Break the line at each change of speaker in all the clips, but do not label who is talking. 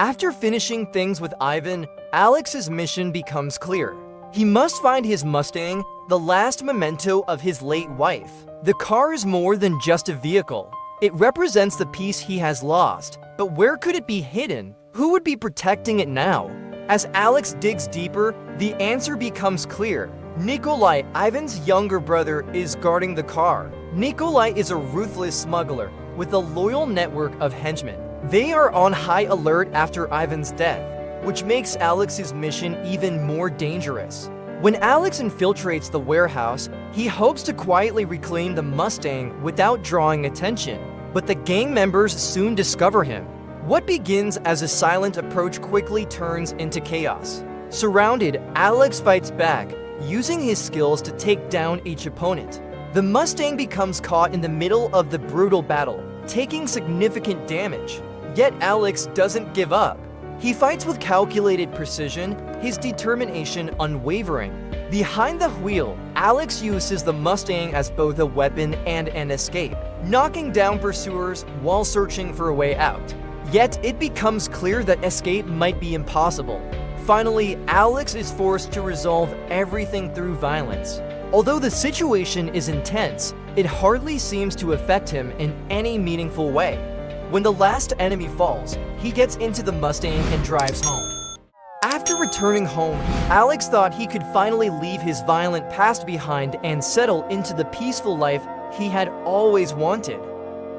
After finishing things with Ivan, Alex's mission becomes clear. He must find his Mustang, the last memento of his late wife. The car is more than just a vehicle. It represents the peace he has lost. But where could it be hidden? Who would be protecting it now? As Alex digs deeper, the answer becomes clear. Nikolai, Ivan's younger brother, is guarding the car. Nikolai is a ruthless smuggler with a loyal network of henchmen. They are on high alert after Ivan's death, which makes Alex's mission even more dangerous. When Alex infiltrates the warehouse, he hopes to quietly reclaim the Mustang without drawing attention. But the gang members soon discover him. What begins as a silent approach quickly turns into chaos. Surrounded, Alex fights back, using his skills to take down each opponent. The Mustang becomes caught in the middle of the brutal battle, taking significant damage. Yet Alex doesn't give up. He fights with calculated precision, his determination unwavering. Behind the wheel, Alex uses the Mustang as both a weapon and an escape, knocking down pursuers while searching for a way out. Yet it becomes clear that escape might be impossible. Finally, Alex is forced to resolve everything through violence. Although the situation is intense, it hardly seems to affect him in any meaningful way. When the last enemy falls, he gets into the Mustang and drives home. After returning home, Alex thought he could finally leave his violent past behind and settle into the peaceful life he had always wanted.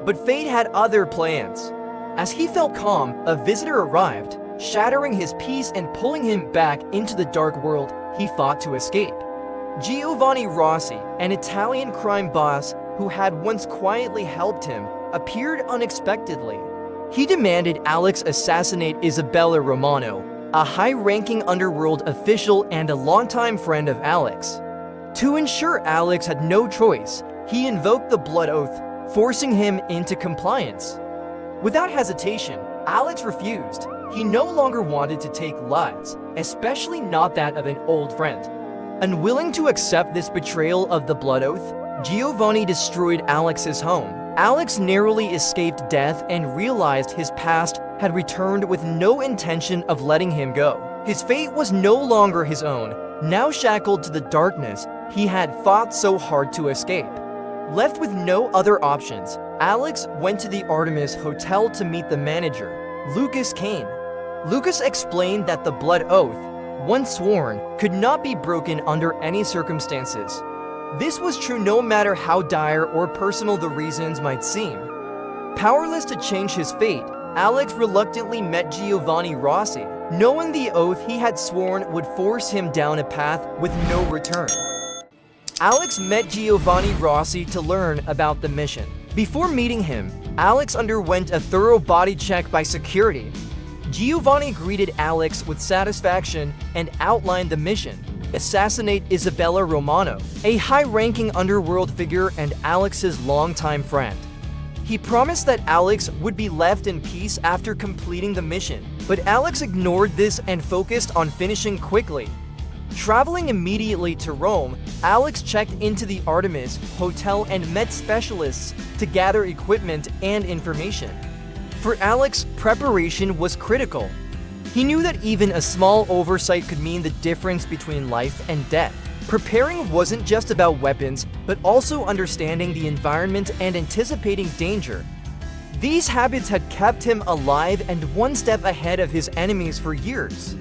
But fate had other plans. As he felt calm, a visitor arrived, shattering his peace and pulling him back into the dark world he fought to escape. Giovanni Rossi, an Italian crime boss who had once quietly helped him, appeared unexpectedly. He demanded Alex assassinate Isabella Romano, a high-ranking underworld official and a longtime friend of Alex. To ensure Alex had no choice, he invoked the blood oath, forcing him into compliance. Without hesitation, Alex refused. He no longer wanted to take lives, especially not that of an old friend. Unwilling to accept this betrayal of the blood oath, Giovanni destroyed Alex's home. Alex narrowly escaped death and realized his past had returned with no intention of letting him go. His fate was no longer his own. Now shackled to the darkness he had fought so hard to escape. Left with no other options, Alex went to the Artemis Hotel to meet the manager, Lucas Kane. Lucas explained that the blood oath, once sworn, could not be broken under any circumstances. This was true no matter how dire or personal the reasons might seem. Powerless to change his fate, Alex reluctantly met Giovanni Rossi, knowing the oath he had sworn would force him down a path with no return. Alex met Giovanni Rossi to learn about the mission. Before meeting him, Alex underwent a thorough body check by security. Giovanni greeted Alex with satisfaction and outlined the mission: assassinate Isabella Romano, a high-ranking underworld figure and Alex's longtime friend. He promised that Alex would be left in peace after completing the mission, but Alex ignored this and focused on finishing quickly. Traveling immediately to Rome, Alex checked into the Artemis Hotel and met specialists to gather equipment and information. For Alex, preparation was critical. He knew that even a small oversight could mean the difference between life and death. Preparing wasn't just about weapons, but also understanding the environment and anticipating danger. These habits had kept him alive and one step ahead of his enemies for years.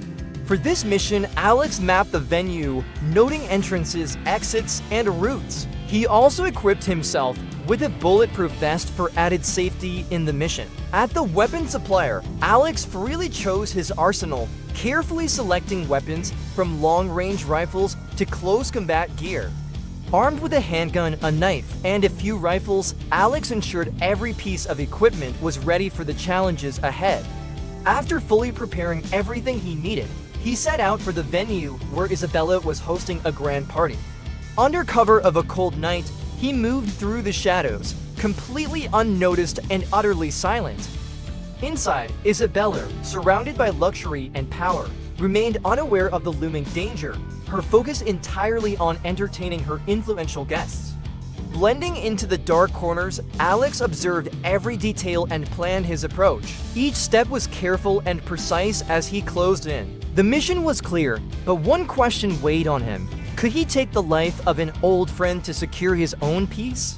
For this mission, Alex mapped the venue, noting entrances, exits, and routes. He also equipped himself with a bulletproof vest for added safety in the mission. At the weapon supplier, Alex freely chose his arsenal, carefully selecting weapons from long-range rifles to close combat gear. Armed with a handgun, a knife, and a few rifles, Alex ensured every piece of equipment was ready for the challenges ahead. After fully preparing everything he needed, he set out for the venue where Isabella was hosting a grand party. Under cover of a cold night, he moved through the shadows, completely unnoticed and utterly silent. Inside, Isabella, surrounded by luxury and power, remained unaware of the looming danger, her focus entirely on entertaining her influential guests. Blending into the dark corners, Alex observed every detail and planned his approach. Each step was careful and precise as he closed in. The mission was clear, but one question weighed on him. Could he take the life of an old friend to secure his own peace?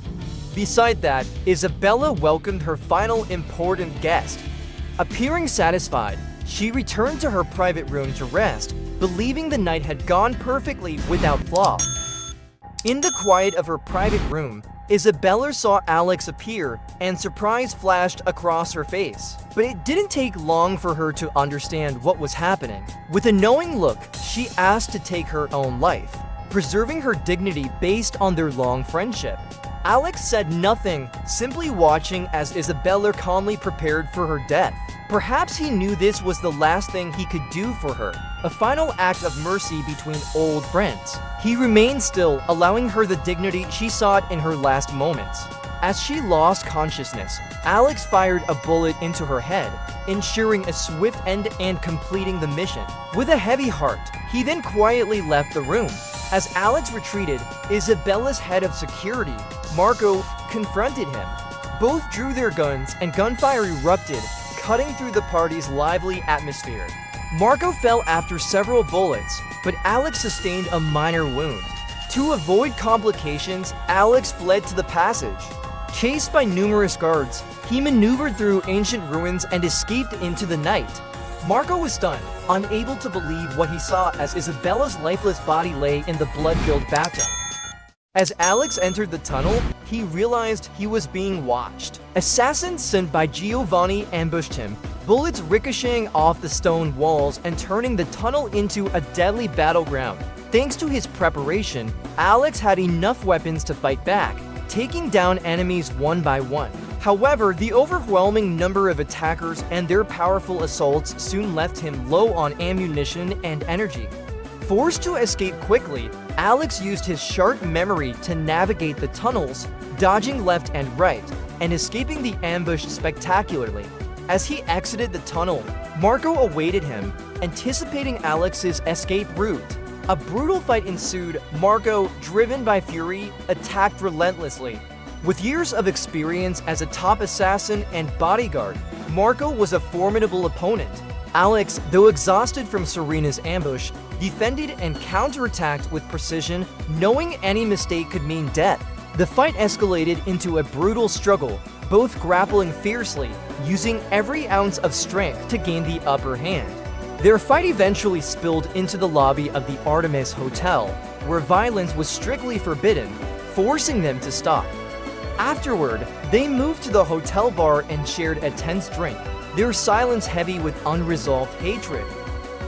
Beside that, Isabella welcomed her final important guest. Appearing satisfied, she returned to her private room to rest, believing the night had gone perfectly without flaw. In the quiet of her private room, Isabella saw Alex appear, and surprise flashed across her face. But it didn't take long for her to understand what was happening. With a knowing look, she asked to take her own life, preserving her dignity based on their long friendship. Alex said nothing, simply watching as Isabella calmly prepared for her death. Perhaps he knew this was the last thing he could do for her, a final act of mercy between old friends. He remained still, allowing her the dignity she sought in her last moments. As she lost consciousness, Alex fired a bullet into her head, ensuring a swift end and completing the mission. With a heavy heart, he then quietly left the room. As Alex retreated, Isabella's head of security, Marco, confronted him. Both drew their guns and gunfire erupted, cutting through the party's lively atmosphere. Marco fell after several bullets, but Alex sustained a minor wound. To avoid complications, Alex fled to the passage. Chased by numerous guards, he maneuvered through ancient ruins and escaped into the night. Marco was stunned, unable to believe what he saw as Isabella's lifeless body lay in the blood-filled bathtub. As Alex entered the tunnel, he realized he was being watched. Assassins sent by Giovanni ambushed him, bullets ricocheting off the stone walls and turning the tunnel into a deadly battleground. Thanks to his preparation, Alex had enough weapons to fight back, taking down enemies one by one. However, the overwhelming number of attackers and their powerful assaults soon left him low on ammunition and energy. Forced to escape quickly, Alex used his sharp memory to navigate the tunnels, dodging left and right, and escaping the ambush spectacularly. As he exited the tunnel, Marco awaited him, anticipating Alex's escape route. A brutal fight ensued. Marco, driven by fury, attacked relentlessly. With years of experience as a top assassin and bodyguard, Marco was a formidable opponent. Alex, though exhausted from Serena's ambush, defended and counterattacked with precision, knowing any mistake could mean death. The fight escalated into a brutal struggle, both grappling fiercely, using every ounce of strength to gain the upper hand. Their fight eventually spilled into the lobby of the Artemis Hotel, where violence was strictly forbidden, forcing them to stop. Afterward, they moved to the hotel bar and shared a tense drink, their silence heavy with unresolved hatred.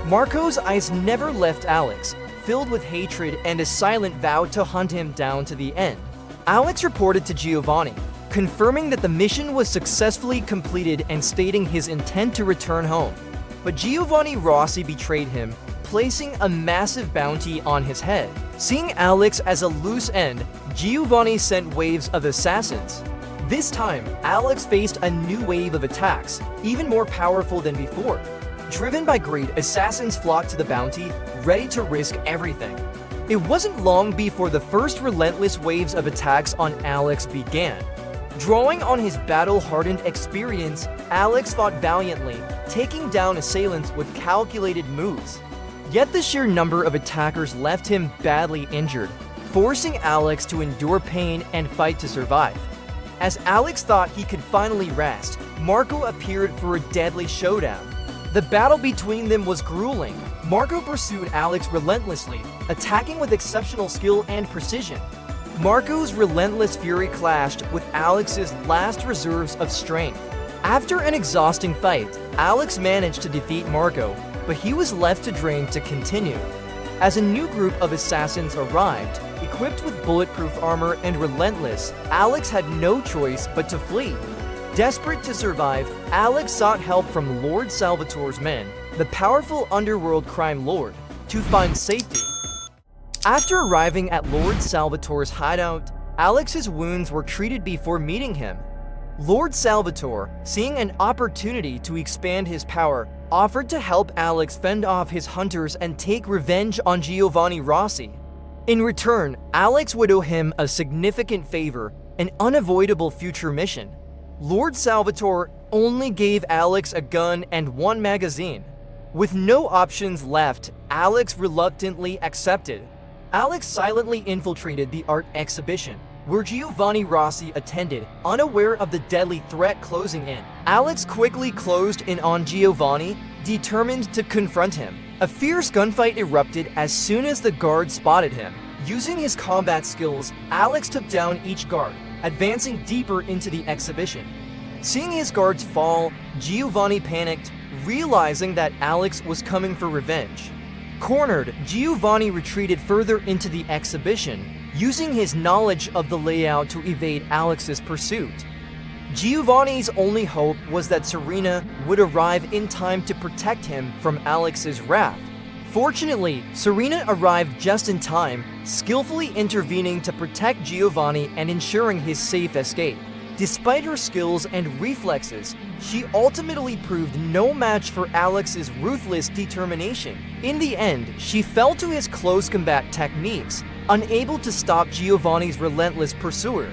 Marco's eyes never left Alex, filled with hatred and a silent vow to hunt him down to the end. Alex reported to Giovanni, confirming that the mission was successfully completed and stating his intent to return home. But Giovanni Rossi betrayed him, placing a massive bounty on his head. Seeing Alex as a loose end, Giovanni sent waves of assassins. This time, Alex faced a new wave of attacks, even more powerful than before. Driven by greed, assassins flocked to the bounty, ready to risk everything. It wasn't long before the first relentless waves of attacks on Alex began. Drawing on his battle-hardened experience, Alex fought valiantly, taking down assailants with calculated moves. Yet the sheer number of attackers left him badly injured, forcing Alex to endure pain and fight to survive. As Alex thought he could finally rest, Marco appeared for a deadly showdown. The battle between them was grueling. Marco pursued Alex relentlessly, attacking with exceptional skill and precision. Marco's relentless fury clashed with Alex's last reserves of strength. After an exhausting fight, Alex managed to defeat Marco, but he was left to drain to continue. As a new group of assassins arrived, equipped with bulletproof armor and relentless, Alex had no choice but to flee. Desperate to survive, Alex sought help from Lord Salvatore's men, the powerful underworld crime lord, to find safety. After arriving at Lord Salvatore's hideout, Alex's wounds were treated before meeting him. Lord Salvatore, seeing an opportunity to expand his power, offered to help Alex fend off his hunters and take revenge on Giovanni Rossi. In return, Alex would owe him a significant favor, an unavoidable future mission. Lord Salvatore only gave Alex a gun and one magazine. With no options left, Alex reluctantly accepted. Alex silently infiltrated the art exhibition, where Giovanni Rossi attended, unaware of the deadly threat closing in. Alex quickly closed in on Giovanni, determined to confront him. A fierce gunfight erupted as soon as the guard spotted him. Using his combat skills, Alex took down each guard, advancing deeper into the exhibition. Seeing his guards fall, Giovanni panicked, realizing that Alex was coming for revenge. Cornered, Giovanni retreated further into the exhibition, using his knowledge of the layout to evade Alex's pursuit. Giovanni's only hope was that Serena would arrive in time to protect him from Alex's wrath. Fortunately, Serena arrived just in time, skillfully intervening to protect Giovanni and ensuring his safe escape. Despite her skills and reflexes, she ultimately proved no match for Alex's ruthless determination. In the end, she fell to his close combat techniques, unable to stop Giovanni's relentless pursuer.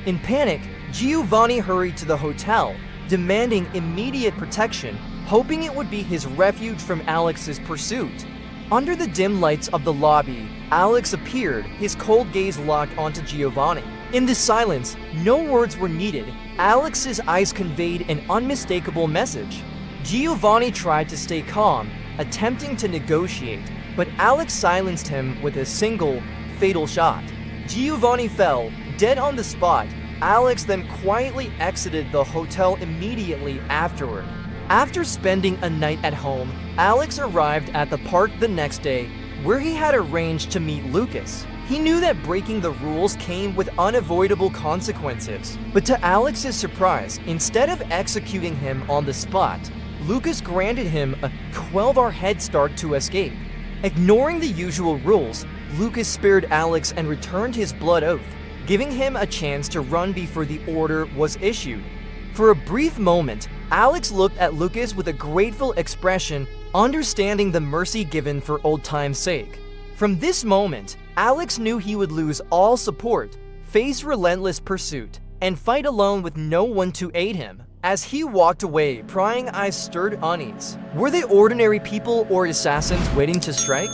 In panic, Giovanni hurried to the hotel, demanding immediate protection, hoping it would be his refuge from Alex's pursuit. Under the dim lights of the lobby, Alex appeared, his cold gaze locked onto Giovanni. In the silence, no words were needed. Alex's eyes conveyed an unmistakable message. Giovanni tried to stay calm, attempting to negotiate, but Alex silenced him with a single, fatal shot. Giovanni fell, dead on the spot. Alex then quietly exited the hotel immediately afterward. After spending a night at home, Alex arrived at the park the next day, where he had arranged to meet Lucas. He knew that breaking the rules came with unavoidable consequences, but to Alex's surprise, instead of executing him on the spot, Lucas granted him a 12-hour head start to escape. Ignoring the usual rules, Lucas spared Alex and returned his blood oath, giving him a chance to run before the order was issued. For a brief moment, Alex looked at Lucas with a grateful expression, understanding the mercy given for old time's sake. From this moment, Alex knew he would lose all support, face relentless pursuit, and fight alone with no one to aid him. As he walked away, prying eyes stirred unease. Were they ordinary people or assassins waiting to strike?